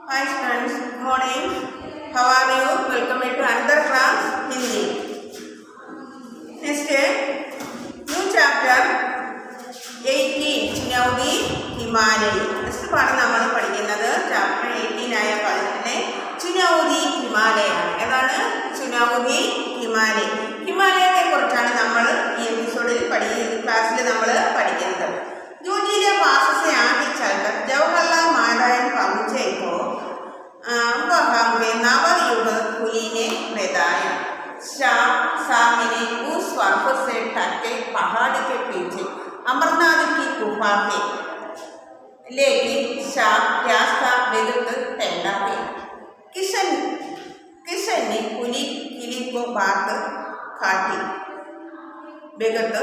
Hi students, good morning. How are you? Welcome to another class Hindi. Next, new chapter 18 Chinaudi Himalaya. Next part നമ്മൾ പഠിക്കുന്നത് chapter 18 ആയ പതിനെ Chinaudi Himalaya. ഏതാണ് Chinaudi Himalaya? ഹിമാലയത്തെ കുറിച്ചാണ് നമ്മൾ ഈ എപ്പിസോഡിൽ ക്ലാസ്സിൽ നമ്മൾ പഠിക്കുന്നത്. जो जिले पास से आगे चलकर जवाहरलाल मादायन पहुंचे तो वहां के नवयुग कुली ने बताया सामने उस बर्फ से ढके पहाड़ के पीछे अमरनाथ की गुफा है, लेकिन शाम रास्ता बिल्कुल टेढ़ा है. किशन ने किली को बात काटी. बेगत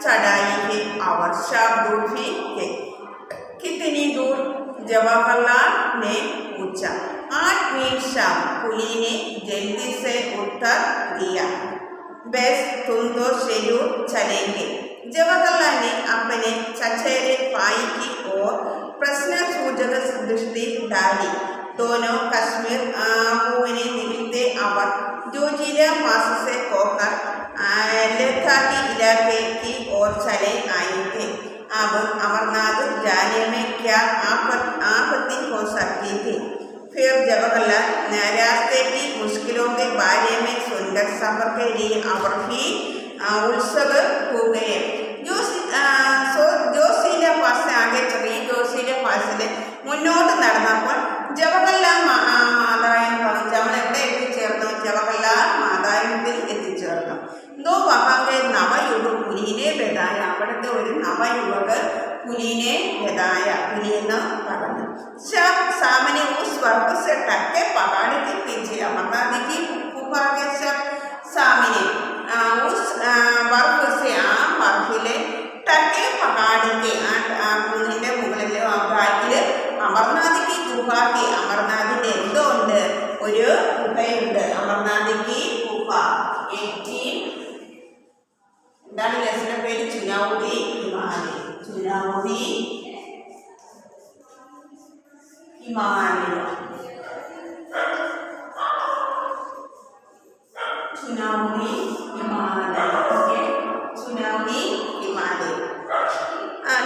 चढ़ाई है और शाम दूर भी है. कितनी दूर? जवाहरलाल ने पूछा. 8 मील. शाम कुली ने जल्दी से उत्तर दिया. बस तुम तो जरूर चलेंगे. जवाहरलाल ने अपने चचेरे भाई की ओर प्रश्नसूचक दृष्टि डाली. दोनों कश्मीर भूमि निकलते और जोजिला पास से होकर लद्दाखी इलाके की ओर चले आए थे. अब अमरनाथ जाने में क्या आपत्ति हो सकती थी? फिर जवाहरलाल रास्ते की मुश्किलों के बारे में सुनकर सफर के लिए और भी उत्सुक हो गए. जोशीला पास से आगे चली. जोशीला पास से മുന്നോട്ട് നടന്നപ്പോൾ ജവഹർലാൽ മാതായൻ പहुंचा. നമ്മൾ എവിടെ എത്തിച്ചേർന്നു? ജവഹർലാൽ മാതായനത്തിൽ എത്തിച്ചേർന്നു. ദോ വഹാങ്കെ നവയുഗ കുലീനെ ബെദായ. അവിടുത്തെ ഒരു നവയുഗ കുലീനെ ബെദായ, കുലി എന്ന് പറഞ്ഞു. സാമനെ ഉസ് ബർഫ് से ढके पहाड़ के पीछे अमरनाथ की गुफा के सामने उस बर्फ से ആ ബർഫിലെ ढके पहाड़ के കുന്നിന്റെ മുകളിലെ ബാക്കിൽ അമർനാഥ് की गुफा के അമർനാഥിന്റെ എന്തോ ഉണ്ട്, ഒരു ഗുഹയുണ്ട്. അമർനാഥ് की गुफा. എന്താണ് ലെസന്റെ പേര്? ചുനൗദി ഹിമാലയ. ചുനൗദി ഹിമാലയ. ചുനൗദി ഹിമാലയ. ഓക്കെ, ചുനൗദി ഹിമാലയ.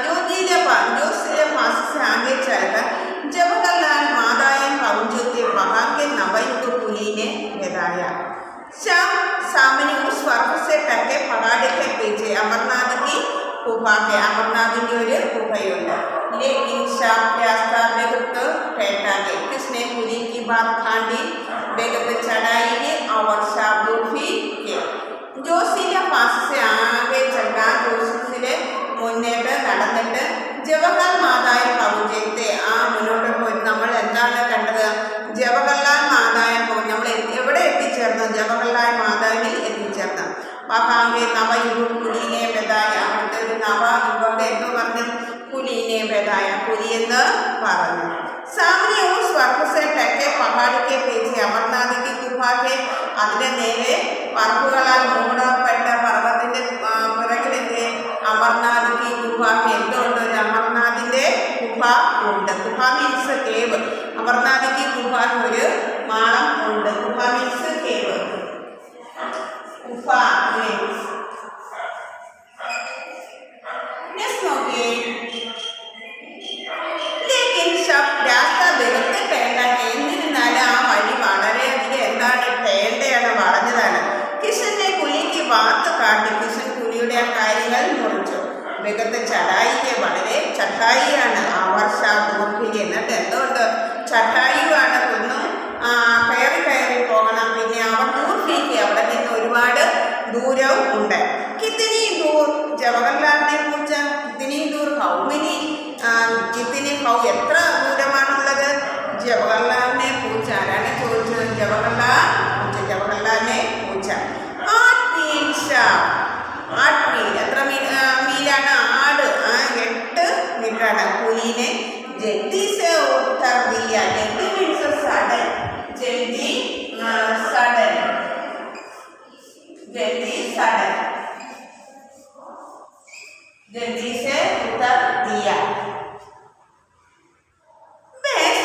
जो से पास से आगे चलकर जवाहरलाल मादायन पहुंचे थे. वहां के नवयुग कुली ने बताया शाम सामने उस बर्फ से ढके पहाड़ के पीछे अमरनाथ की गुफा के अमरनाथ ഒരു ഗുഹയുണ്ട്. लेकिन शाम रास्ता बेगत टेढ़ा है. किसने कुली की बात काटी? बेगत चढ़ाई है और शाम दूर भी है. जोशीला पास से आगे चलना. जोशीലെ മുന്നേറ്റ് നടന്നിട്ട് ജവഹർലാൽ മാതായൻ പहुंचे. ആ മുന്നോട്ട് പോയി നമ്മൾ എന്താണ് കണ്ടത്? ജവഹർലാൽ മാതായൻ പോയി. നമ്മൾ എവിടെ എത്തിച്ചേർന്നു? ജവഹർലാൽ മാതായനിൽ എത്തിച്ചേർന്നു. വഹാങ്കെ നവയുഗ കുലീനെ ബെദായ. അവിടുത്തെ ഒരു നവയുഗ എന്ന് പറഞ്ഞു, കുലീനെ ബെദായ, കുലി എന്ന് പറഞ്ഞു. സാമനെ ഉസ് ബർഫ് से ढके पहाड़ के पीछे अमरनाथ की गुफा के. അതിന്റെ നേരെ ബർഫുകളാൽ മൂടപ്പെട്ട പർവ്വതത്തിന്റെ പുറകിലെത്തി അമർനാഥ് की गुफा के എന്തുണ്ട്? ഒരു അമർനാഥിന്റെ ഗുഹ ഉണ്ട്. ഗുഹ മീൻസ് കേവ്. അമർനാഥ് की गुफा ഒരു മാളം ഉണ്ട്. ഗുഹ മീൻസ് കേവ്. ഗുഫ മീൻസ് നോക്കിയേ. രാസ്ത വെറുതെ ടേണ്ട. എന്നിരുന്നാലും ആ വഴി വളരെയധികം എന്താണ്? ടേണ്ടയാണ്, വളഞ്ഞതാണ്. കിഷന്റെ കുലിക്ക് വാത്ത് കാട്ടി. കിഷൻ കുലിയുടെ ആ കാര്യങ്ങൾ മുറിച്ചു. മികത്ത് ചടായിക്ക് വളരെ ചട്ടായിയാണ്. ആ വർഷ ദൂർഭിക്ക്. എന്നിട്ട് എന്തുകൊണ്ട്? ചട്ടായിയാണ്. ഒന്നും കയറി കയറി പോകണം. പിന്നെ അവർ ദൂർഭിക്ക്, അവിടെ നിന്ന് ഒരുപാട് ദൂരവും ഉണ്ട്. കിത്തിനി ദൂർ? ജവഹർലാലിനെ കുറിച്ച് കിത്തിനി ദൂർ ഹൗ മെനി കിത്തിനി ഹൗ എത്ര ദൂരമാണുള്ളത്? ജവഹർലാലിനെ പൂച്ച. ആരാണ് ചോദിച്ചത്? ജവഹർലാൽ പൂച്ച. ജവഹർലാലിനെ പൂച്ച. 8 മീൽ. 8 മീൽ. എത്ര മീലാണ്? 8 മീറ്ററാണ്. കുലീനെ ജൽദി സെ ഉത്തർ ദിയ. ജൽദി മീൻസ് സഡൻ. ജൽദി സഡൻ. जल्दी सडन. जल्दी से उत्तर दिया. बस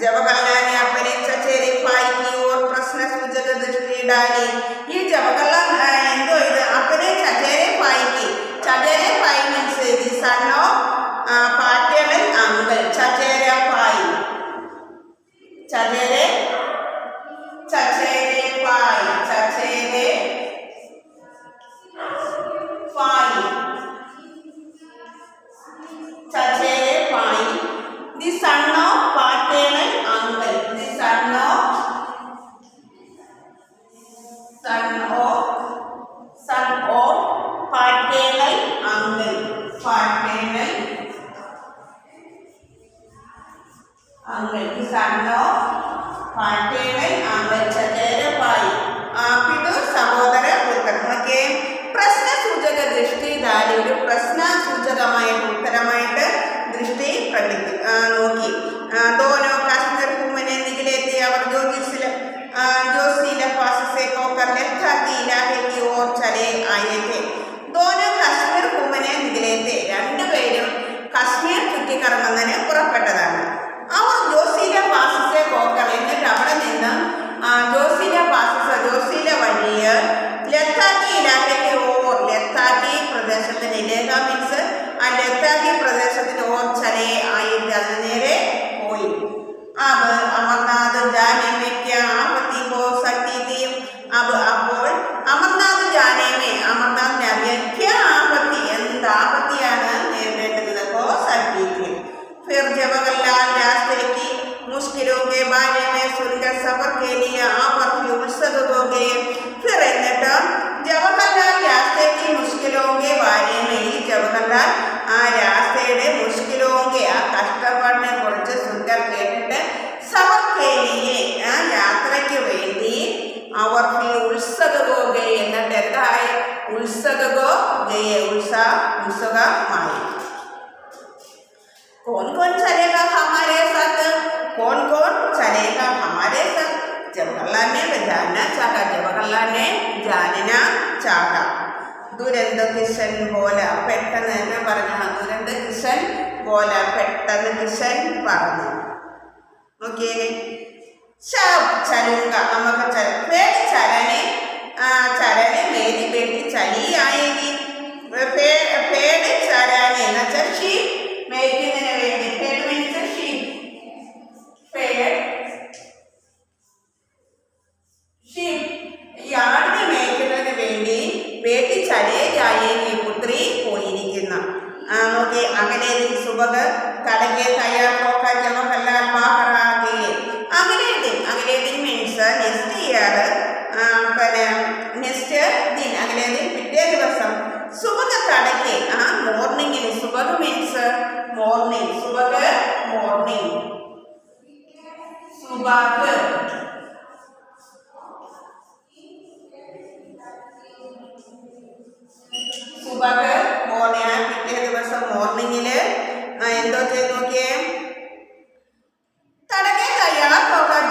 जवाहरलाल ने अपने चचेरे भाई की ओर प्रश्न सूचक दृष्टि डाली। ये जवाहरलाल एंदो इधर अपने चचेरे भाई means the son of paternal uncle, चचेरे भाई, चचेरे भाई, the son of paternal uncle, the son of paternal uncle, the son of paternal uncle, चचेरे भाई, पितु സഹോദര പുത്രന്മാർക്ക് പ്രശ്നസൂചക ദൃഷ്ടി ദാരി ഒരു പ്രശ്നസൂചകമായിട്ട് ഉത്തരമായിട്ട് ദൃഷ്ടി നോക്കി. दोनों कश्मीर घूमने निकले थे और जोशीला पास से होकर लेफ्ता की इलाके की ओर चले आए थे. दोनों कश्मीर घूमने निकले थे, രണ്ടുപേരും കശ്മീർ ചുറ്റിക്കറങ്ങുന്നതിന് പുറപ്പെട്ടതാണ്. അവർ ജോസില പാസ് से होकर എന്നിട്ട് അവിടെ നിന്ന് ജോസില വഴിയെ ലത്താക്കി ഇലാക്കയ്ക്ക് ഓർ ലത്താക്കി പ്രദേശത്തിന് ലേഖ മീൻസ് ആ ലത്താക്കി പ്രദേശത്തിന് ഓർ ചലേ ആയിട്ട് അത് നേരെ പോയി. अब अमरनाथ जाने में क्या आपत्ति हो सकती थी? अब അപ്പോൾ അമർനാഥ് जाने में അമർനാഥിനെ അറിയാൻ क्या आपत्ति എന്ത് ആപത്തിയാണ് നേരിടേണ്ടത് हो सकती थी. फिर जवाहरलाल रास्ते की मुश्किलों के बारे में सुनकर सफर के लिए आप भी उत्सुक हो गए. फिर എന്നിട്ട് ജവഹർലാൽ രാസ്തേ की मुश्किलों के बारे में ഈ ജവഹർലാൽ ആ രാസ്തയുടെ മുഷ്കിലോങ്കെ ആ കഷ്ടപ്പാടിനെ കുറിച്ച് സുന്ദർ കേട്ടിട്ട് സഫർ കെ ലിയെ ആ യാത്രയ്ക്ക് വേണ്ടി അവർ ഉത്സുകമായി. എന്നിട്ട് എന്തായി? ഉത്സുകമായി. कौन कौन चलेगा हमारे साथ? जवाहरलाल ने जानना चाहा. दुरंत किशन बोला പെട്ടെന്ന് തന്നെ പറഞ്ഞു. ദുരന്ത കിഷൻ बोला പെട്ടെന്ന് കിഷൻ പറഞ്ഞു. ഓക്കെ, चलूंगा നമുക്ക് चलने मेरी बेटी चली आएगी. पेड़ चराने എന്ന് വെച്ചാൽ ഷീപ്പ് മേയ്ക്കുന്നതിന് വേണ്ടി. പേഡ് മീൻസ് ഷീപ്പ്. ഈ ആടിനെ മേയ്ക്കുന്നതിന് വേണ്ടി बेटी चले जाएगी पुत्री പോയിരിക്കുന്ന. നോക്കി അങ്ങനെ സുബഹ തടകെ തയ്യാർ होकर जवाहरलाल बाहर आ गए. अगले दिन മീൻസ് നെക്സ്റ്റ് ഇയർ, നെക്സ്റ്റ് ദിൻ അഗലെ ദിൻ പിറ്റേ ദിവസം സുബഹ തടകെ മോർണിംഗിൽ. സുബഹ മീൻസ് മോർണിംഗ്. സുബഹ മോർണിംഗ് പിറ്റേ ദിവസം മോർണിംഗില് എന്തോ ചെയ്ത് നോക്കിയേ. തടകെ തയ്യാർ പോകാൻ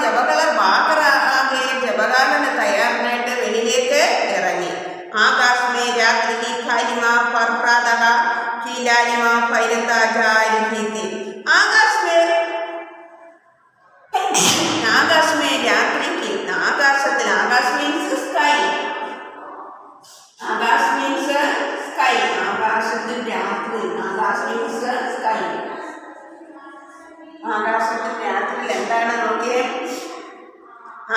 ജവഹർലാലിന് തയ്യാറിനായിട്ട് വെളിയിലേക്ക് ഇറങ്ങി. ആകാശമേ രാത്രി की खालिमा पर प्रातः की लालिमा फैलता जा रही थी. आकाश में रात्रि की आकाशത്തിൽ आकाश मीन्स स्काई. आकाश मीन्स स्काई. ആകാശത്തിൽ രാത്രി. Akash means sky. ആകാശത്തിൽ രാത്രിയിൽ എന്താണ് നോക്കിയേ.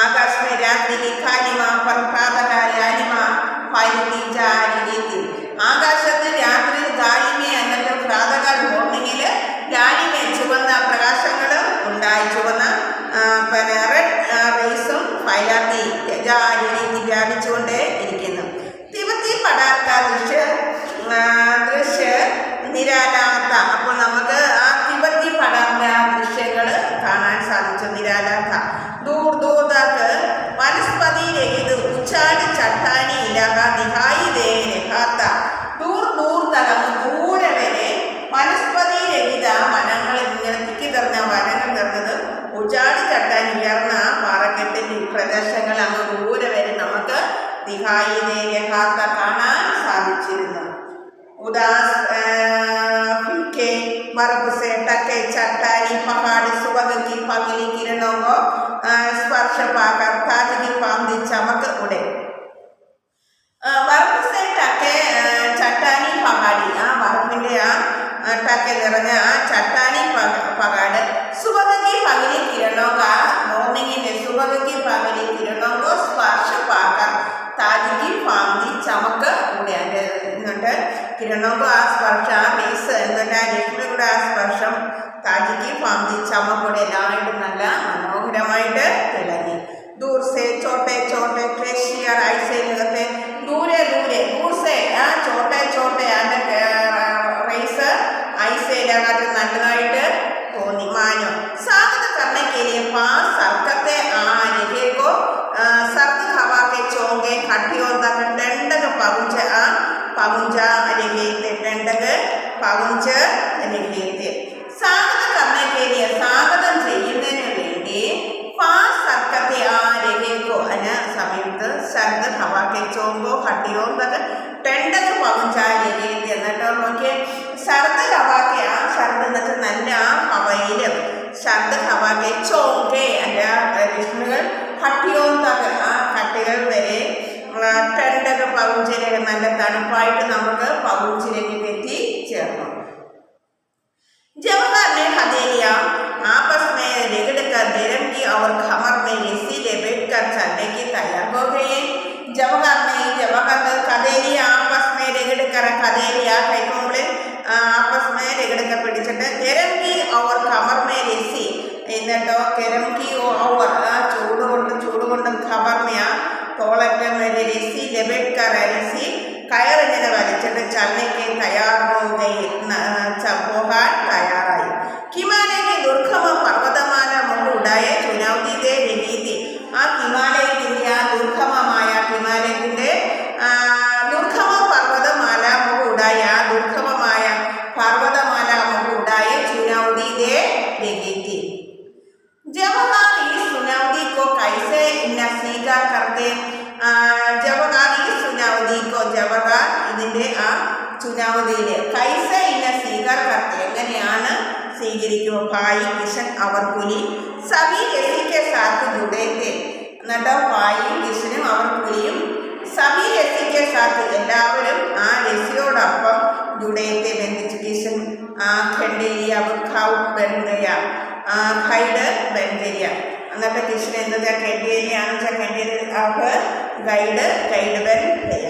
आकाश में रात्रि की खालिमा पर प्रातः लालिमा फैलती जा रही थी. ആകാശത്തിൽ രാത്രി ഗാലിമേ എന്നിട്ട് പ്രാതകാൽ മോർണിംഗിൽ ലാലിമേ ചുവന്ന പ്രകാശങ്ങൾ ഉണ്ടായി. ചുവന്ന റെഡ് റേസും ഫൈലാത്തി വ്യാപിച്ചുകൊണ്ടേ ഇരിക്കുന്നു. തിബത്തി പടാത്ത ദൃശ്യ നിരാലാത്ത. അപ്പോൾ നമുക്ക് ആ തിബത്തി പടാത്ത ദൃശ്യങ്ങൾ കാണാൻ സാധിച്ചു. നിരാലാത്ത दूर दूर तक वनस्पति रहित उचाड़ी चट्टानी इलाका दिखाई दे रहा था. दूर दूर तक दूर वരെ वनस्पति रहित വനങ്ങൾ ഇങ്ങനെ തിക്കി നിറഞ്ഞ വനങ്ങൾ നിറഞ്ഞത് ഉച്ചാടി ചട്ടാൻ ഉയർന്ന പാറക്കെട്ടിൽ പ്രദേശങ്ങൾ അങ്ങ് ദൂരെ വരെ നമുക്ക് ദിഹായി ദേ രഹാത്ത കാണാൻ സാധിച്ചിരുന്നു. उदास फीके बर्फ से ढके चट्टानी पहाड़ सुबह की पगली किरण किरणों को स्पर्श पाकर ताज की फांदी चमक उड़े। बर्फ से टके चट्टानी पहाड़ी बर्फिന്റെ टके निറഞ്ഞ चट्टानी पहाड़ सुबह की पगली किरणों का मॉर्निंग में सुबह की पगली किरणों को स्पर्श पाकर ताज की फांदी चमक उड़े। എന്നിട്ട് किरणों को स्पर्श बेस എന്നിട്ട് രശ്മിയുടെ സ്പർശം ताज की फांदी चमक उड़े എല്ലാവരും നല്ല മനോഹരമായിട്ട് തിളങ്ങി। दूर से छोटे छोटे ग्लेशियर ऐसे लगते दूरे दूरे दूर से छोटे छोटे रेस ऐसे लगाते नല്ലതായിട്ട് തോന്നി। मानो स्वागत करने के लिए पास सरकते रहे को सर्द हवा के चोंगे खटियों तक ठंडक पहुंचा रहे थे। ठंडक पहुंच रहे थे। स्वागत करने के लिए स्वागतം ചെയ്യുന്നതിന് വേണ്ടി पास सरकते रहे को സമയത്ത് सर्द हवा के चोंगो खटियों तक ठंडक पहुंचा रहे थे। എന്നിട്ട് നോക്കിയേ सर्द हवा के सर्द എന്നൊക്കെ നല്ല ഹവയിൽ सर्द हवा के चोंगे രശ്മികൾ खटियों तक കട്ടികൾ വരെ ठंडक പहुंച്ചിലേക്ക് നല്ല തണുപ്പായിട്ട് നമുക്ക് പहुंച്ചിലേക്ക് എത്തിച്ചേർന്നു। जवाहर ने हथेलियां आपस में रगड़कर गरम की और कमर में रस्सी लपेटकर चलने की तैयार हो गए। जवाहर हथेलियां आपस में रगड़कर हथेलियां കൈകൊണ്ട് आपस में रगड़कर പിടിച്ചിട്ട് गरम की और कमर में रस्सी എന്നിട്ടോ गरम की और ചൂട് കൊണ്ട് कमर में തോളത്തെ മേലെ रस्सी लपेटकर रस्सी കയറിങ്ങനെ വലിച്ചിട്ട് ചലനയ്ക്ക് തയ്യാറായി। हिमालय की दुर्गम पर्वतमाला मुंडुണ്ടായ चुनौती दे रही थी। हिमालयത്തിന്റെ ദുർഗമമായ ഹിമാലയത്തിന്റെ ദുർഗമ പർവ്വതമാല മുൻപുണ്ടായ ദുർഗമമായ പർവ്വതമാല മുൻപുണ്ടായ चुनौती दे रही थी। जवाहर इस चुनौती को कैसे न स्वीकार करते। जवाहर इस चुनौती को जवाहर ഇതിന്റെ चुनौती कैसे इन्हें स्वीकार करते എങ്ങനെയാണ് സ്വീകരിക്കുക। ഭായി കിഷൻ അവർ കുലി സഭി രസി के साथ जुड़े थे। എന്നിട്ട് ഭായിയും കിഷനും അവർ കുലിയും സഭി രസി के साथ എല്ലാവരും രസിയോടൊപ്പം जुड़े थे ബന്ധിച്ചു। കിഷൻ ഖണ്ഡേലിയ ബൻ ഗയ ഖൈഡ് ബൻ ഗയ। എന്നിട്ട് കിഷൻ എന്നത് ഖണ്ഡേലിയാണെന്ന് വെച്ചാൽ ഖണ്ഡേലി ഗൈഡ് ബൻ ഗയ।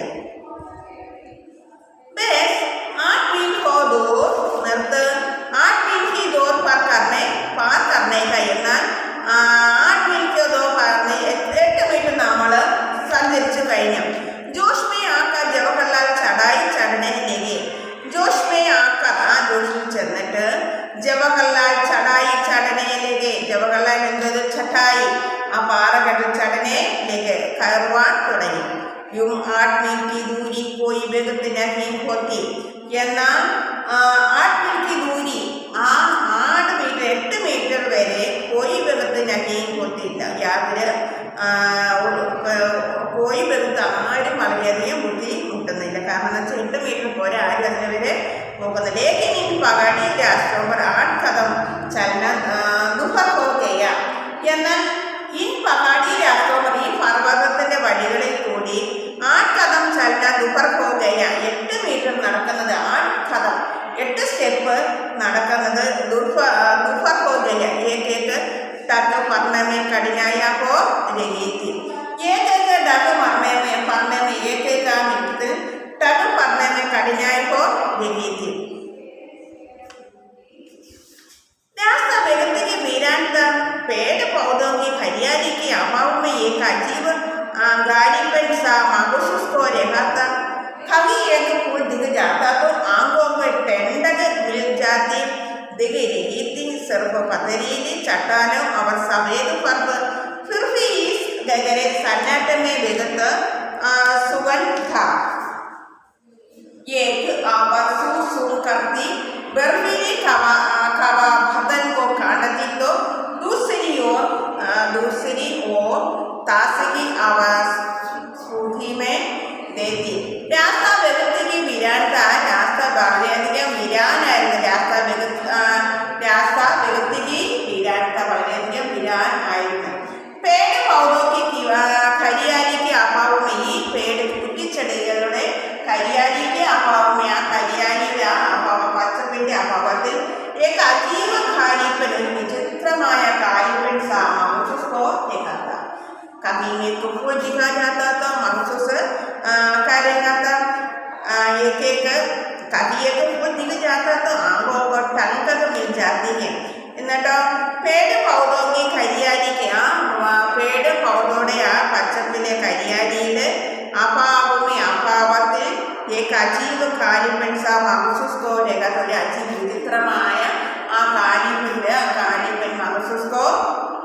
पार करने का എന്നാൽ 8 मील दो പറഞ്ഞ് 8 मीटर നമ്മൾ സഞ്ചരിച്ചു കഴിഞ്ഞു। जोश में आकर जवाहरलाल चढ़ाई चढ़ने लगे। जोश में आकर जोशिൽ ചെന്നിട്ട് जवाहरलाल चढ़ाई चढ़ने लगे। जवाहरलाल എന്നത് ചടായി പാറകെട്ടിൽ चढ़ने लगे കയറുവാൻ തുടങ്ങി। यूं 8 मील की दूरी कोई बेगत नहीं होती। എന്നാൽ 8 मील की दूरी 8 मीटर വരെ कोई बेगत नहीं होती യാതൊരു कोई बेगत ആരും വളരെയധികം ബുദ്ധിമുട്ടുന്നില്ല। കാരണം എന്ന് വെച്ചാൽ 8 മീറ്റർ പോലെ ആരും അതിന് വരെ പോകുന്നില്ല। लेकिन इन पहाड़ी रास्तों पर 8 कदम चलना दुर्भर हो गया। എന്നാൽ इन पहाड़ी रास्तों पर ഈ പർവ്വതത്തിന്റെ വഴികളിൽ കൂടി 8 कदम चलना दुर्भर हो गया। 8 മീറ്റർ നടക്കുന്നത് 8 कदम 8 സ്റ്റെപ്പ് നടക്കുന്നത് दुर्भर हो गया। एक डग मरने में कठिनाई हो रही थी। एक डग मरने में एक मिनट डग मरने में कठिनाई हो रही थी। रास्ता बेगते की वीरानता पेड़ पौधों की हरियाली के अभाव में एक अजीब गालीपन सा महसूस हो रहा था। कभी एक फूल दिख जाता तो आंखों में ठंडक मिल जाती। दिख रही थी सिर्फ पथरीली चट्टानों और सफेद बर्फ। फिर भी इस गहरे सन्नाटे में बेगत सुगंध था। एक आवाज सुन करती बर्फीली हवा बदन को काटती तो दूसरी ओर ताजगी आवाज सूखी में देती। रास्ता बेगत की वीरानता रास्ता വളരെയധികം വീരാനായിരുന്നു। രാസ്ത बेगत की वीरानता വളരെയധികം വീരാൻ हरियाली के अभाव में आ हरियाली अभाव पचपिന്റെ अभावത്തിൽ एक अजीब खालीपन ഒരു विचित्रമായ खालीपन सा महसूस को देखा था। कभी मेरे को फूल दिखा जाता तो महसूस करेगा था। एक कभी एक फूल दिख जाता तो आंखों को ठंडक मिल जाती है। എന്നിട്ടോ पेड़ पौधों की हरियाली के पेड़ पौधों आ पचपिലെ हरियाली अभाव अभावത്തിൽ एक अजीब खालीपन सा महसूस को देखा था। अजीब विचित्रമായ आ खालीपन महसूस को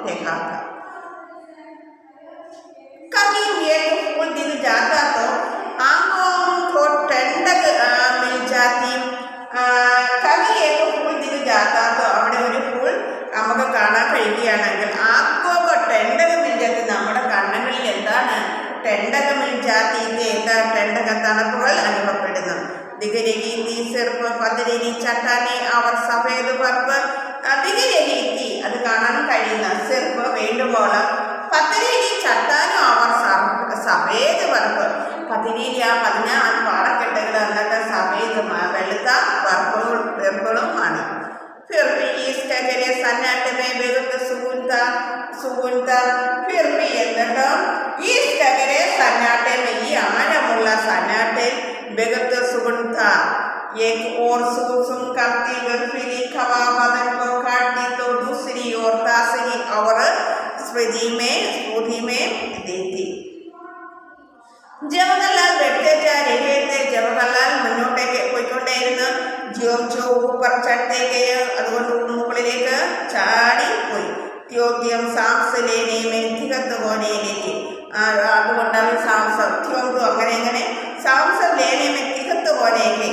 देखा था। कभी एक फूल दिख जाता तो आंखों को ठंडक मिल जाती। कभी एक फूल दिख जाता तो അവിടെ ഒരു ഫൂൾ നമുക്ക് കാണാൻ കഴിയുകയാണെങ്കിൽ ആंखों को ठंडक मिल जाती നമ്മുടെ കണ്ണുകളിൽ എന്താണ് ठंडक मिल जाती എന്താ ठंडक തണുപ്പുകൾ അനുഭവപ്പെടുന്നു। दिख रही थी सिर्फ पथरीली चट्टानें और सफेद बर्फ। दिख रही थी അത് കാണാൻ കഴിയുന്ന സിർഫ് വേണ്ടുവോളം പഥരീലി ചട്ടാനും അവർ സഫേദ് ബർഫ് പഥരീലി പതിഞ്ഞ പാറക്കെട്ടുകൾ എന്നിട്ട് സഫേദ് വെളുത്ത ബർഫുകളും ആണ്। फिर भी इस कगरे सन्नाटे में बेगत सुकून था। फिर भी എന്നിട്ട് इस कगरे सन्नाटे में ഈ ആഴമുള്ള സന്നാटे बेगत सुकून था। एक और सुसुम करती बर्फीली हवा बदन को काटती तो दूसरी ओर ताजगी और स्मृति में देती। जवाहरलाल बैठते जा रहे थे। जवाहरलाल മുന്നോട്ടേക്ക് പോയിക്കൊണ്ടേയിരുന്നു। जो ऊपर चढ़ते गए അതുകൊണ്ട് മുകളിലേക്ക് ചാടി പോയി। त्योद्यम सांस लेने में दिगत होने लगी। അതുകൊണ്ടാണ് അങ്ങനെ सांस लेने में दिगत होने लगी।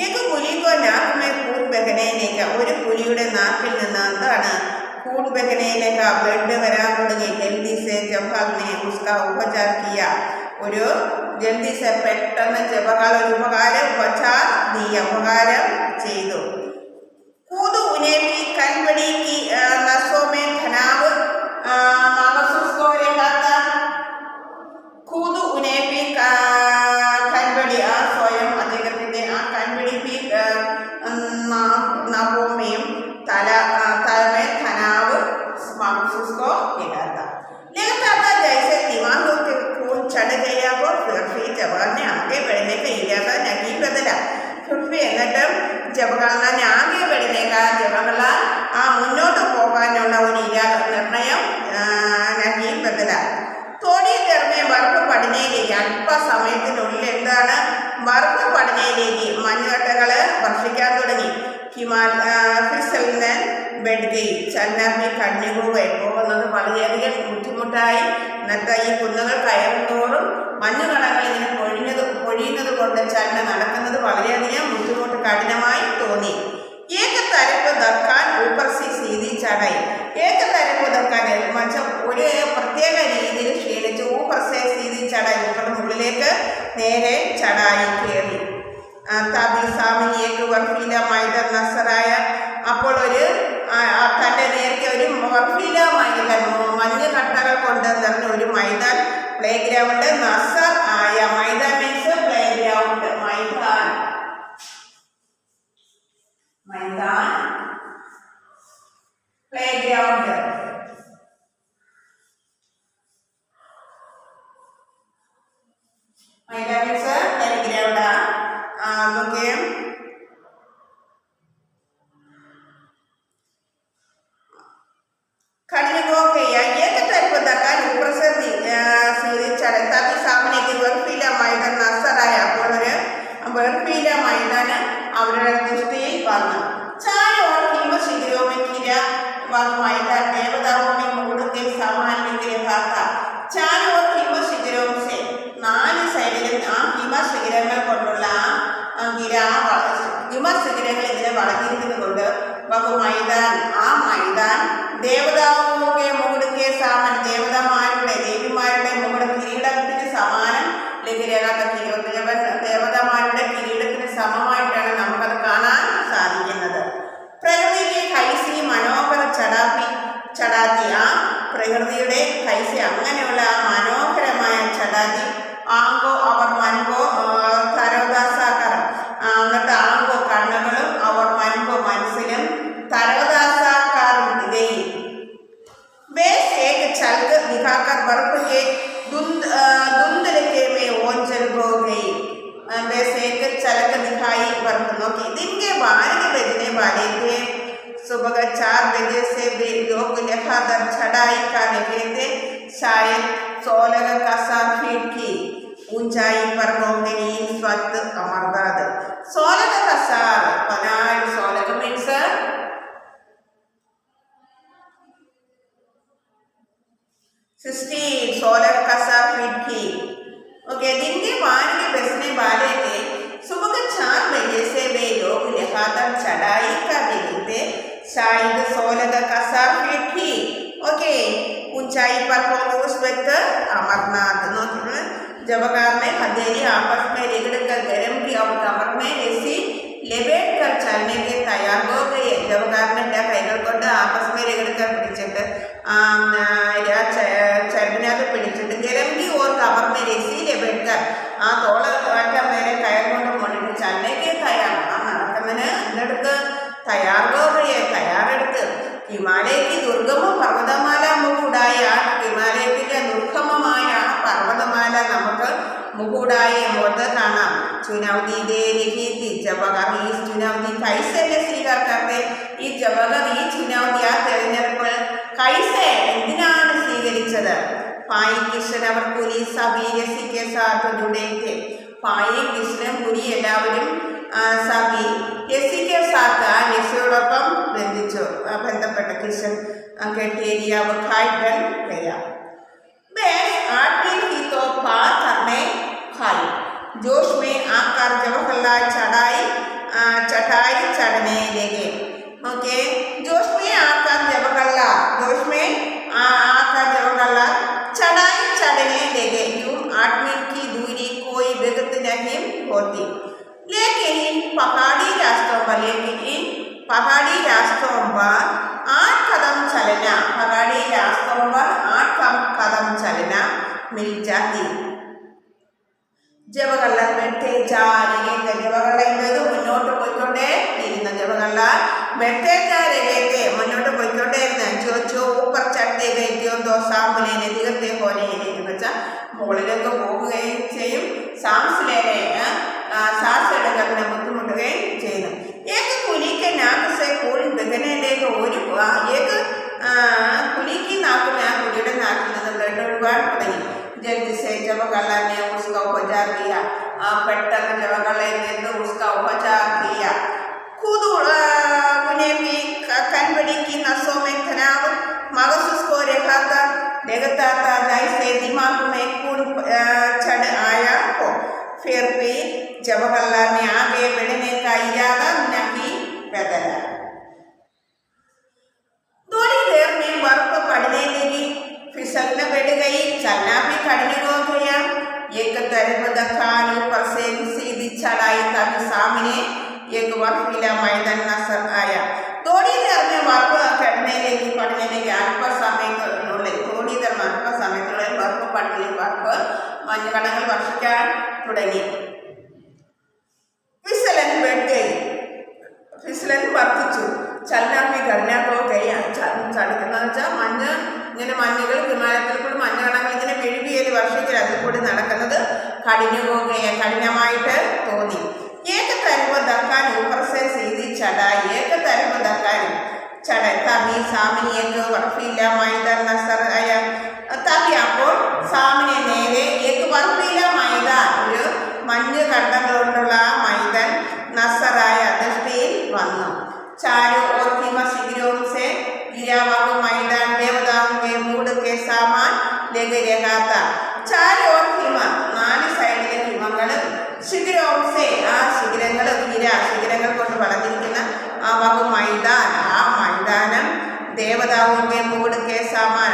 एक पुलि को नाक में खून बहने लगा। ഒരു പുലിയുടെ നാക്കിൽ നിന്ന് എന്താണ് खून बहने लगा। ब्लड വരാൻ തുടങ്ങി। जल्दी से जवाहर ने उसका उपचार किया। ഒരു जल्दी से പെട്ടെന്ന് ജവാഹർ ഒരു ഉപകാരം ചെയ്തു। खुद उन्हें भी कनबड़ी की नसों में तनाव महसूस हो रहा था। खुद उन्हें भी कनबड़ी स्वयं അദ്ദേഹത്തിന്റെ कनबड़ी भी नसों में तनाव महसूस को लगता था जैसे दिमाग के खून चढ़ गया हो। फिर जवाहर ने आगे बढ़ने का इरादा नहीं बदला। फिर എന്നിട്ട് ജവഹർലാൽ ആകെ बढ़ने ജവഹർലാൽ മുന്നോട്ട് പോകാനുള്ള ഒരു നിർണയം नहीं बदला। थोड़ी देर में बर्फ पड़ने लगी। അല്പസമയത്തിനുള്ളിൽ എന്താണ് ബർഫ് പടനയിലേക്ക് മഞ്ഞുകട്ടകൾ വർഷിക്കാൻ തുടങ്ങി। फिसलन बैठ गई। चलना भी कड़ने को गए പോകുന്നത് വളരെയധികം ബുദ്ധിമുട്ടായി। എന്നിട്ട് ഈ കുന്നുകൾ കയറുന്തോറും മഞ്ഞുകണങ്ങൾ ഇങ്ങനെ പൊഴിയുന്നത് കൊണ്ട് ചലന നടക്കുന്നത് വളരെയധികം ബുദ്ധിമുട്ട് കഠിനമായി തോന്നി। एक तरफ धक्का ऊपर से सीधी चढ़ाई। एक तरफ धक्का ഒരു പ്രത്യേക രീതിയിൽ ക്ഷീണിച്ച് ऊपर से सीधी चढ़ाई മുകളിലേക്ക് നേരെ ചടായി കയറി। തബി സാമി एक बर्फीला मैदान नजर आया। അപ്പോൾ ഒരു തൻ്റെ നേരത്തെ ഒരു ബർഫീല മൈതാൻ മഞ്ഞുകട്ടകൾ കൊണ്ട് നിറഞ്ഞ ഒരു മൈതാൻ പ്ലേ ഗ്രൗണ്ട് നസർ ആയ। മൈതാൻ മീൻസ് പ്ലേ ഗ്രൗണ്ട് मैदान प्लेग्राउंड। मैदान मीन्स प्लेग्राउंड। ओके खड़ने को किया। एक तरफ दकान ऊपर से सीधी चढ़े तभी सामने की बर्फीला मैदान नजर आया। അപ്പോൾ ഒരു बर्फीला मैदान അവരുടെ ദൃഷ്ടിയിൽ വന്നു। चारों ओर हिमशिखरों में घिरा वह मैदान देवदारों में मोड़ के समान लग रहा था। चारों ओर हिमशिखरों से നാല് സൈഡിലും ഹിമശിഖരങ്ങൾ കൊണ്ടുള്ള ഹിമശിഖരങ്ങൾ ഇതിനെ വളർന്നിരിക്കുന്നത് കൊണ്ട് मैदान मैदान देवताओं के मुकुट के समान देवतामाരുടെ ദേവിമാരുടെ മുകുട കിരീടത്തിന് സമാനം ദേവതാമാരുടെ കിരീടത്തിന് സമമായിട്ടാണ് നമുക്കത് കാണാൻ സാധിക്കുന്നത്। പ്രകൃതിയുടെ കൈസി മനോഹര ചടാത്തി പ്രകൃതിയുടെ കൈസി അങ്ങനെയുള്ള മനോഹരമായ ചടാത്തി ആങ്കോ അവർ മൻകോ തരോദാ एक झलक दिखाई नोकी दिन के 12 बजने वाले थे। सुबह 4 बजे से लोग लगातार चढ़ाई कर रहे थे। शायद 16 फीट की ऊंचाई पर होंगे इस वक्त अमरनाथ। 16 मीन्स 16 फीट की। ओके, दिन के 12 बजने वाले थे। सुबह 4 बजे से वे लोग लगातार चढ़ाई कर रहे थे। शायद 16 फीट की ओके ऊंचाई पर उस वक्त अमरनाथ। जवाहर ने हथेली आपस में रगड़ कर गर्म की और कमर में ऐसी लेपेट कर चलने के तैयार हो गए। जवाहर ने കൈകൾ കൊണ്ട് आपस में रगड़ कर പിടിച്ചിട്ട് ചരടിനകത്ത് പിടിച്ചിട്ട് ഗരം की और कमर में ऐसी लेपेट कर ആ തോളറ്റം മേലെ കയർ കൊണ്ട് മുകളിട്ട് चलने के तैयार നടക്കുന്നതിന് അതിനടുത്ത് तैयार हो गए तैयाറെടുത്ത് ഹിമാലയക്ക് ദുർഗമ പർവ്വതമാല മുഖൂടായ ഹിമാലയത്തിലെ ദുർഗമമായ പർവ്വതമാല നമുക്ക് മുഖൂടായി അങ്ങോട്ട് കാണാം। चुनौती दे रही थी। जवाहर इस चुनौती कैसे स्वीकार करते? ഈ ജവാഹർ ഈ ചുനൗതി ആ തെരഞ്ഞെടുപ്പ് कैसे എന്തിനാണ് സ്വീകരിച്ചത്? പായി കൃഷ്ണൻ അവർ പുലി സഭി രസിക്കെ സാത്ത് जुड़े थे। പായി കൃഷ്ണൻ പുലി എല്ലാവരും സഭി രസിക്കെ സാത്ത് ആ രസിയോടൊപ്പം ബന്ധപ്പെട്ട കൃഷ്ണൻ കെട്ടിയ खाइबन गया। बस 8 दिन ही तो पार करने खाई। जोश में आकर जवाहरलाल चढ़ाई चढ़ने लगे। ओके, जोश में आकर जवाहरलाल चढ़ाई चढ़ने लगे। यूं 8 मील की दूरी कोई बेगत नहीं होती। लेकिन इन पहाड़ी रास्तों पर 8 कदम चलना मिल जाती। ജവഹർലാൽ बैठे जा रहे थे। ജവഹർലാൽ മുന്നോട്ട് പോയിക്കൊണ്ടേയിരുന്നു। ജവഹർലാൽ बैठे जा रहे थे മുന്നോട്ട് പോയിക്കൊണ്ടേയിരുന്നു। जो ऊपर चढ़ते गए तो सांस लेने दिखते होने എന്ന് വെച്ചാൽ മുകളിലേക്ക് പോകുകയും ചെയ്യും सांस എടുക്കാൻ ബുദ്ധിമുട്ടുകയും ചെയ്യുന്നു। एक कुली के नाक से फूल बहने लगे। एक कुली की नाक में आ कुलिയുടെ നാക്കിൽ നിന്ന് ബ്ലഡ് ഒഴുകാൻ തുടങ്ങി। जल्दी से जवाहरलाल ने उसका उपचार किया। पेट्टेന്ന് जवाहरलाल ने उसका उपचार किया। खुद उन्हें भी कनबड़ी की नसों में तनाव महसूस हो रहा था। लगता था जैसे दिमाग में खून चढ़ आया हो। फिर भी जवाहरलाल ने आगे बढ़ने का इरादा नहीं बदला। थोड़ी देर में बर्फ पड़ने लगी। फिसलने बैठ गई। चलना भी कठिन हो गया। एक तरफ दखान ऊपर से सीधी चढ़ाई तक सामने एक बर्फीला मैदान नजर आया। थोड़ी देर में बर्फ पड़ने लगी। अल्प समय बर्फ पड़ने മഞ്ഞുകണങ്ങൾ വർഷിക്കാൻ തുടങ്ങി। फिसलन बैठ गई। फिसलन വർദ്ധിച്ചു। चलना भी करना हो गया। ചടുക്കുന്ന വെച്ചാൽ ഇങ്ങനെ മഞ്ഞുകൾ ഹിമാലയത്തിൽ കൂടി മഞ്ഞുകണങ്ങൾ ഇങ്ങനെ വീഴുകയിൽ വർഷിക്കൽ അതിൽ കൂടി നടക്കുന്നത് കഠിനമായിട്ട് തോന്നി। एक तरफ दक्कन ऊपर से सीधी चढ़ाई। एक तरफ दक्कन चढ़ाई तभी सामने एक बर्फीला मैदान नजर आया। तभी അപ്പോൾ सामने നേരെ एक बर्फीला मैदान ഒരു മഞ്ഞ് കണ്ടങ്ങളുള്ള മൈതാൻ നസറായ ദൃഷ്ടിയിൽ വന്നു। चारों ओर हिम शिखरों से घिरा हुआ मैदान देवताओं के मूड के सामान लगे रहा था। चारों ओर हिम 4 സൈഡിലെ ഹിമങ്ങൾ ശിഖിരോ സേ ആ ശിഖിരങ്ങൾ ശിഖിരങ്ങൾ കൊണ്ട് വളർന്നിരിക്കുന്ന ആ മൈതാനം ദേവതാവിന്റെ മൂഡ് കെ സാമാൻ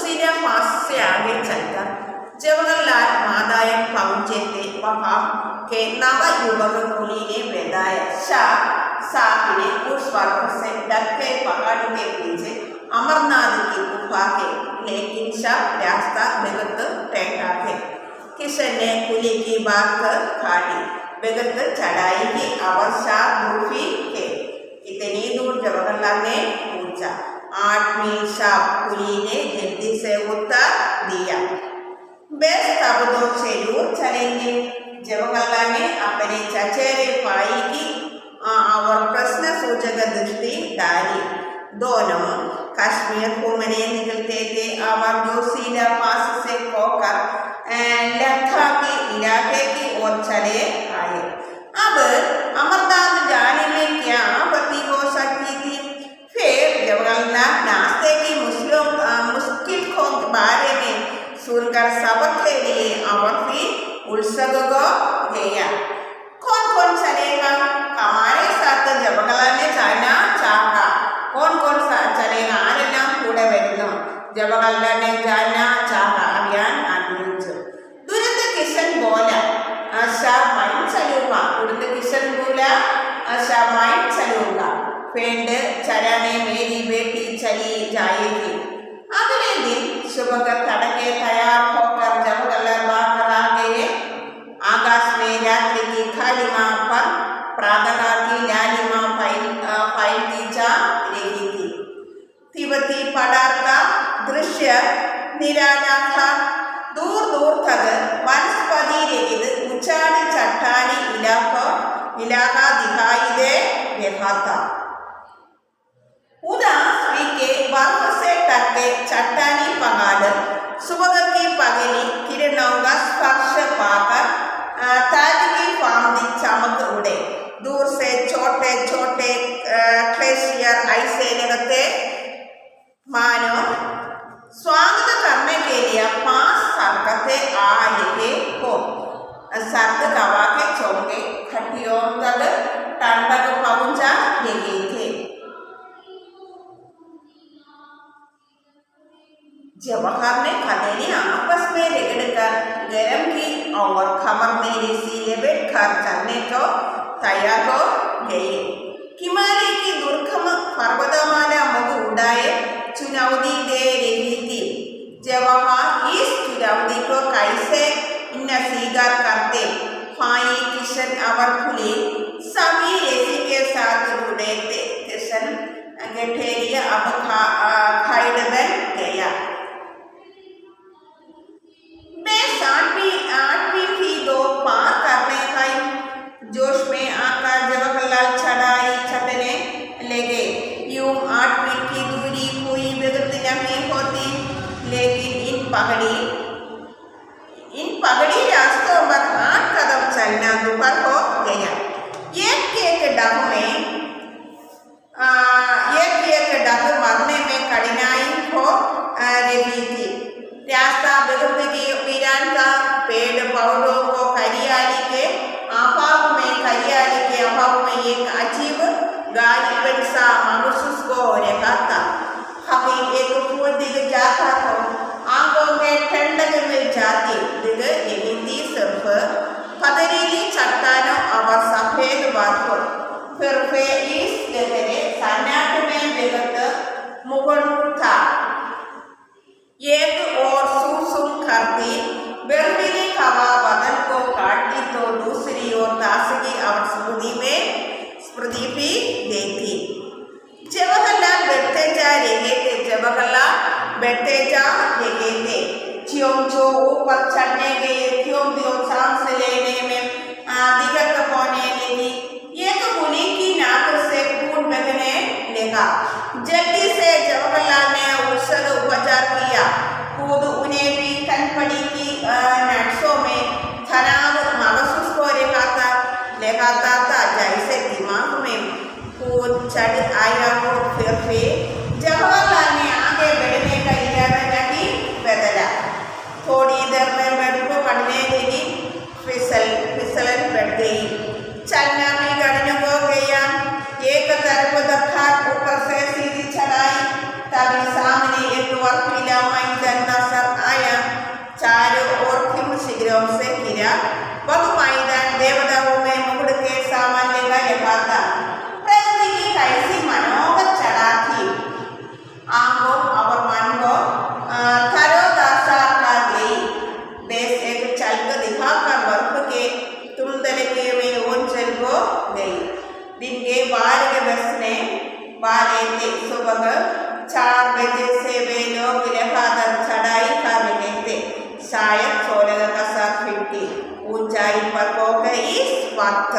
दूसरे पास से आगे चलकर जवाहरलाल मादाएं पहुंचे थे। वहां के नवयुवक कुली ने बताया शाह साहब ने उस वर्ग से ढके पहाड़ के पीछे अमरनाथ की गुफा के, लेकिन शाह रास्ता बेहद टेढ़ा है। किशन ने कुली की बात कर खाली बेहद चढ़ाई की अवस्था दूरी है। इतनी दूर जवाहरलाल ने पूछा। 8 मील शाह कुली ने जल्दी से उत्तर दिया। बस तब तो जरूर चलेंगे। जवाहरलाल ने अपने चचेरे भाई की और प्रश्न सूचक दृष्टि डाली। दोनों कश्मीर घूमने निकलते थे और जोशीला पास से होकर लद्दाख के इलाके की ओर चले आए। अब अमरनाथ जाने में क्या आपत्ति हो सकती थी? फिर जवाहरलाल नाश्ते की मुश्किल को बारे में सुनकर सबक के लिए और फिर उत्सुक हो गया। कौन कौन चलेगा? हमारे साथ जवाहरलाल ने जाना चाहा। कौन कौन सा चलेगा? आरेല്ലാം കൂടെ വരുന്നു. जवाहरलाल ने जाना चाहा। अभियान आरंഭിച്ചു. तुरंत किशन बोला शाह मैं चलूंगा. तुरंत किशन बोला शाह मैं चलूंगा. फ्रेंड चलाने मेरी बेटी चली जाएगी। अगले दिन सुबह तड़के तैयार होकर जवाहरलाल बाहर आ गए। आकाश में रात्रि की खालिमा पर प्रातः की लालिमा फैलती जा रही थी। तिब्बती पठार का दृश्य निराला था। दूर दूर तक वनस्पति रहित ऊंचाई चट्टानी इलाका दिखाई दे रहा था। उदास के बर्फ से ढके चट्टानी पहाड़ सुबह की पगली किरणों का स्पर्श पाकर ताजगी फांदी चमक उड़े। दूर से छोटे छोटे ग्लेशियर ऐसे लगते मानो स्वागत करने के लिए पांच सरकते आ रहे हो। सर्द हवा के चौके खटियों तक ठंडक पहुंचा रहे थे। जवाहर ने हथेली आपस में रगड़कर गरम की और कमर में रस्सी लपेट कर चलने को तैयार हो गए। हिमालय की दुर्गम पर्वतमाला मुख उड़ाए चुनौती दे रही थी। जवाहर इस चुनौती को कैसे स्वीकार करते? भाई किशन और कुली सभी रस्सी के साथ जुड़े थे। किशन गठेरिया अब खाइड बन गया। आठवीं थी दो पार करने गई। जोश में आकर जवाहरलाल चढ़ने लगे। यूं 8 मील की दूरी कोई विगत नहीं होती, लेकिन इन पगड़ी रास्तों पर 8 कदम चलना दुभर हो गया। एक डग मरने में कठिनाई हो रही थी। रास्ता बेहद वीरान था। पेड़ पौधों को हरियाली के अभाव में एक अजीब गालीपन सा महसूस हो रहा था। हमें एक फूल दिख जाता तो आंखों में ठंडक मिल जाती। दिख रही थी सिर्फ पथरीली चट्टानों और सफेद बर्फ। फिर इस गहरे सन्नाटे में बेहद मुगल था। एक और सुसुम करती बर्फीली हवा बदन को काटती तो दूसरी ओर ताजगी और स्मृति भी देती। जवाहरलाल बैठते जा रहे थे। ज्यों जो ऊपर चढ़ने गए त्यों सांस लेने में दिक्कत होने लगी। एक कुली की नाक से खून बहने लगा। जल्दी से जवाहरलाल ने उसका उपचार किया। खुद उन्हें भी कनपड़ी की नसों में तनाव महसूस हो रहा था। जैसे दिमाग में खून चढ़ आया हो। फिर जवाहरलाल ने आगे बढ़ने का इरादा नहीं बदला। थोड़ी देर में बर्फ पड़ने लगी। फिसलन बढ़ गई। चलना भी कठिन हो गया। एक तरफ धक्का, ऊपर से सीधी चढ़ाई। तभी सामने एक बर्फीला मैदान नजर आया, चारों ओर खिम शिखरों से घिरा। वह मैदान देवदारों में मुकुट के सामान लेकर लगा था। प्रकृति की कैसी मनोहर चढ़ा थी, आंखों और मन को तरोताजा कर गई। बेस एक चलकर दिखाकर बर्फ के धुंधले में ओर चल को गई। दिन के 12 के बस ने बारे थे। सुबह 4 बजे से वे लोग लगातार चढ़ाई कर रहे थे। शायद 16 का 7 फीट की ऊंचाई पर हो गई इस वक्त।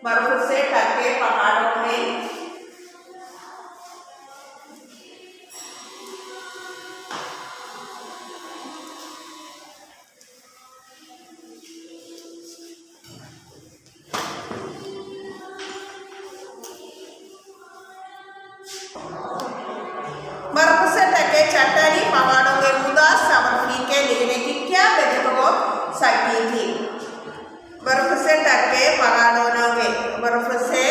बर्फ से ढके पहाड़ों में चट्टानी पहाड़ों के उदास और फीके लेने की क्या वजह हो सकती थी। बर्फ से ढके पहाड़ों के बर्फ से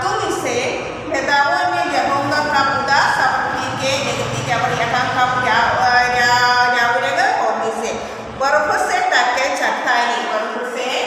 तुम इसे भेदाओं में जगहों का उदास और फीके लेती बर्फ से ढके चट्टानी पहाड़ों में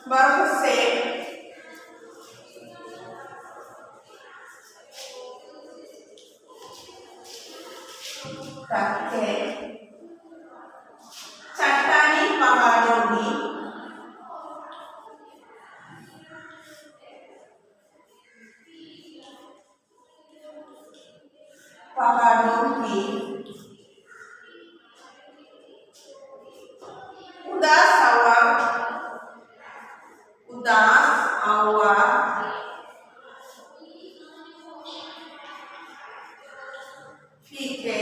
बर्फ से ढके चट्टानी पहाड़ों की उदास हवा फीके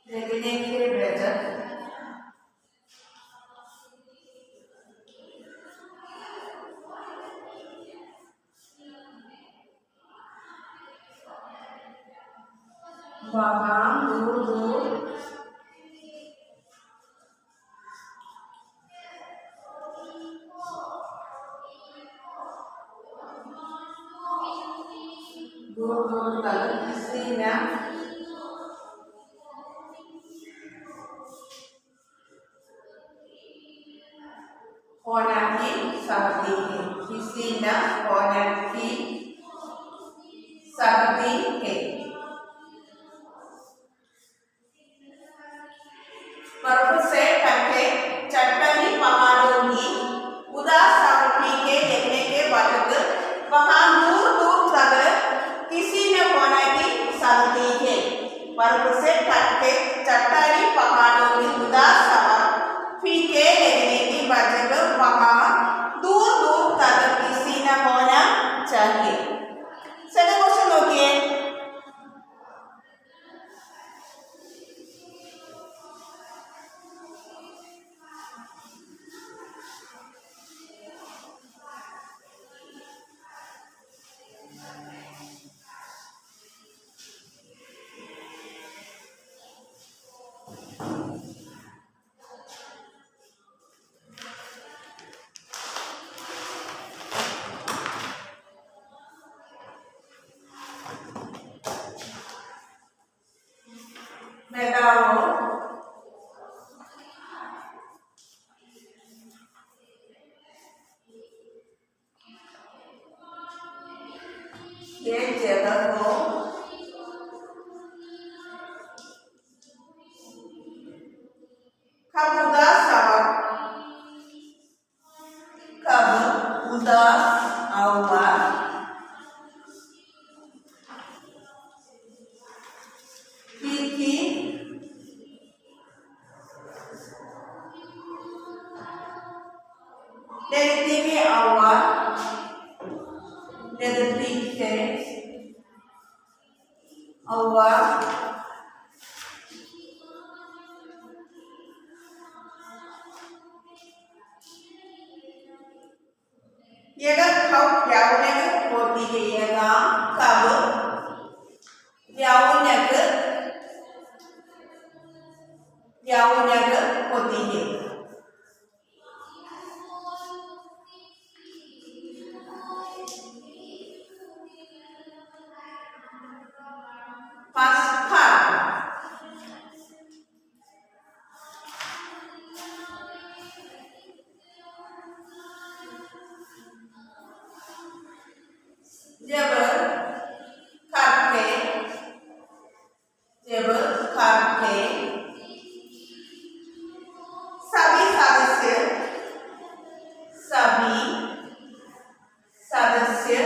लगने के बजाय वहाँ दूर दूर दूर दूर तक किसी ने होना की सकती है, किसी न होने की सकती है। बर्फ से ढके चट्टानी पहाड़ों की उदास सावनी के देखने के बाद वहाँ दूर दूर तक किसी न होने की सकती है। बर्फ से ढके चट्टानी पहाड़ों की उदास सावनी के देखने के बाद वहाँ दूर दूर तक किसी न होना चाहिए। सेकंड क्वेश्चन नोटिए। ये जगह को कब उदास आऊंगा की देखते में आऊंगा देखते आऊंगा यह कब यावनेक होती है, यह कब यावनेक होती है। जब करके सभी सदस्य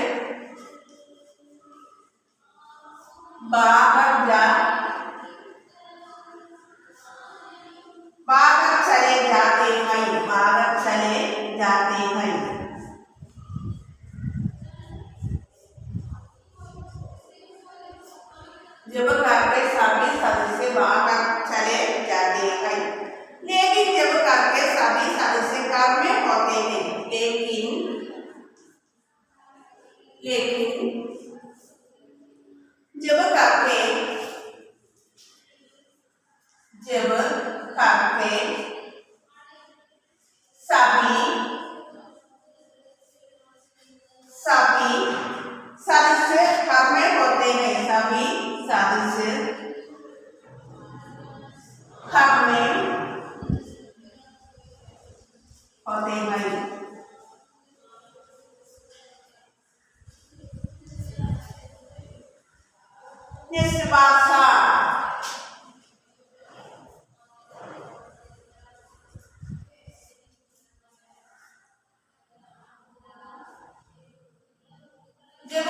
बाहर चले जाते हैं। जब करके सभी सदस्य बाहर चले जाते हैं, लेकिन जब करके सभी सदस्य घर में होते हैं, लेकिन जब करके सभी सदस्य घर में होते हैं, सभी सदस्य घर में होते हैं। निष्भाषा जब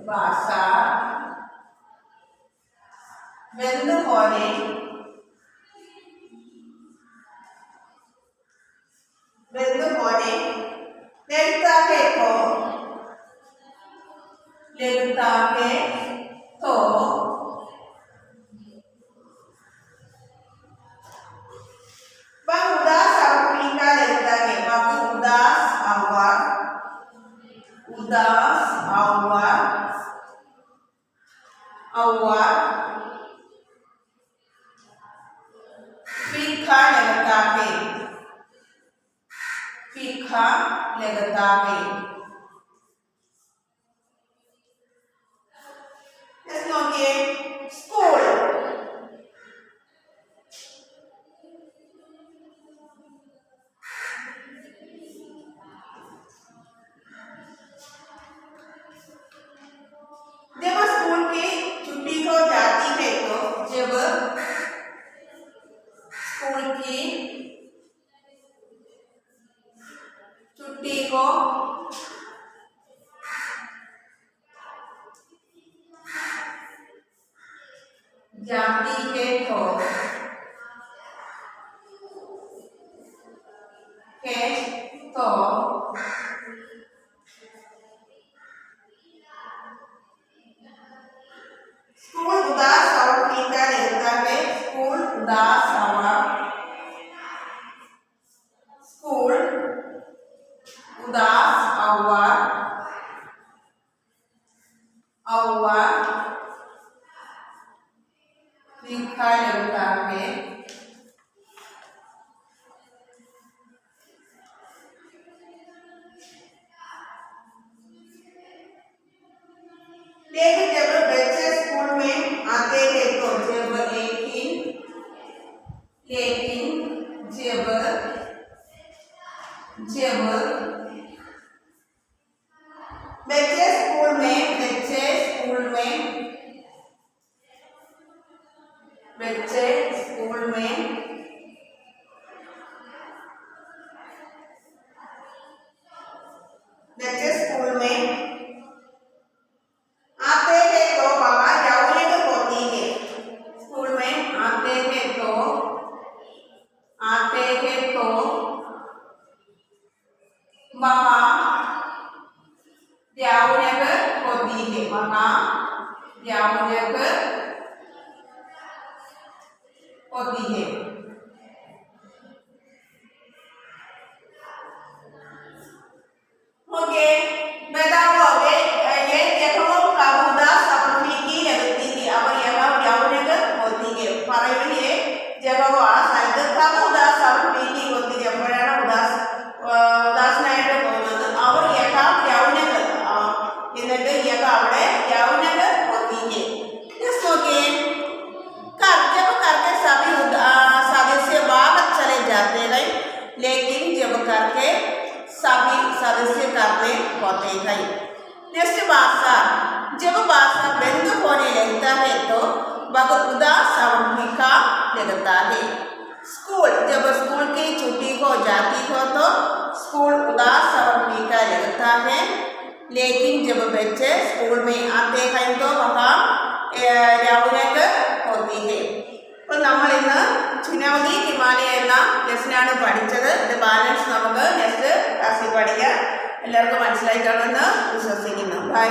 भाषा बंद होने लगता है तो वह उदास और फीका लगता है। वह उदास आवा औवा फीका लगता है, फीका लगता है। स्कूल जब स्कूल की छुट्टी हो जाती है तो जब स्कूल की छुट्टी हो जाती है तो स्कूल उदास और फीका लगता है, स्कूल उदास और स्कूल उदास और फीका लगता है। लेकिन जब बच्चे स्कूल में आते हैं तो जब लेकिन जब बच्चे स्कूल में आते हैं तो वहाँ यौवनिक होती है, स्कूल में आते हैं तो वहाँ यौवनिक होती है, वहाँ यौवनिक होती है। ओके बताओ अबे ये जगहों का उदास और फीकी लगती है और यह यौवनिक होती है। പറയുന്നത് ये जगह ആ സ്ഥലത്ത് ഉദാസ് और फीकी होती है, എപ്പോഴാണ് ഉദാസനായിട്ട് പോകുന്നത് അവർ यौवनिक എന്നിട്ട് यह അവിടെ यौवनिक होती है। जस्ट നോക്കിയേ जब करके सभी सदस्य बाहर चले जाते हैं, लेकिन जब करके सभी सदस्य करते होते हैं। नेक्स्ट भाषा जब भाषा बंद होने लगता है तो वह उदास और फीका लगता है। स्कूल जब स्कूल की छुट्टी हो जाती हो तो स्कूल उदास और फीका लगता है, लेकिन जब बच्चे स्कूल में आते हैं तो वह यौवनिक होती है। അപ്പോൾ നമ്മൾ ഇന്ന് ചുനാവതി ഹിമാലയ എന്ന ലെസനാണ് പഠിച്ചത്. ഇത് ബാലൻസ് നമുക്ക് നെക്സ്റ്റ് ക്ലാസ്സിൽ പഠിക്കാം. എല്ലാവർക്കും മനസ്സിലായി കാണുമെന്ന് വിശ്വസിക്കുന്നു. ബൈ.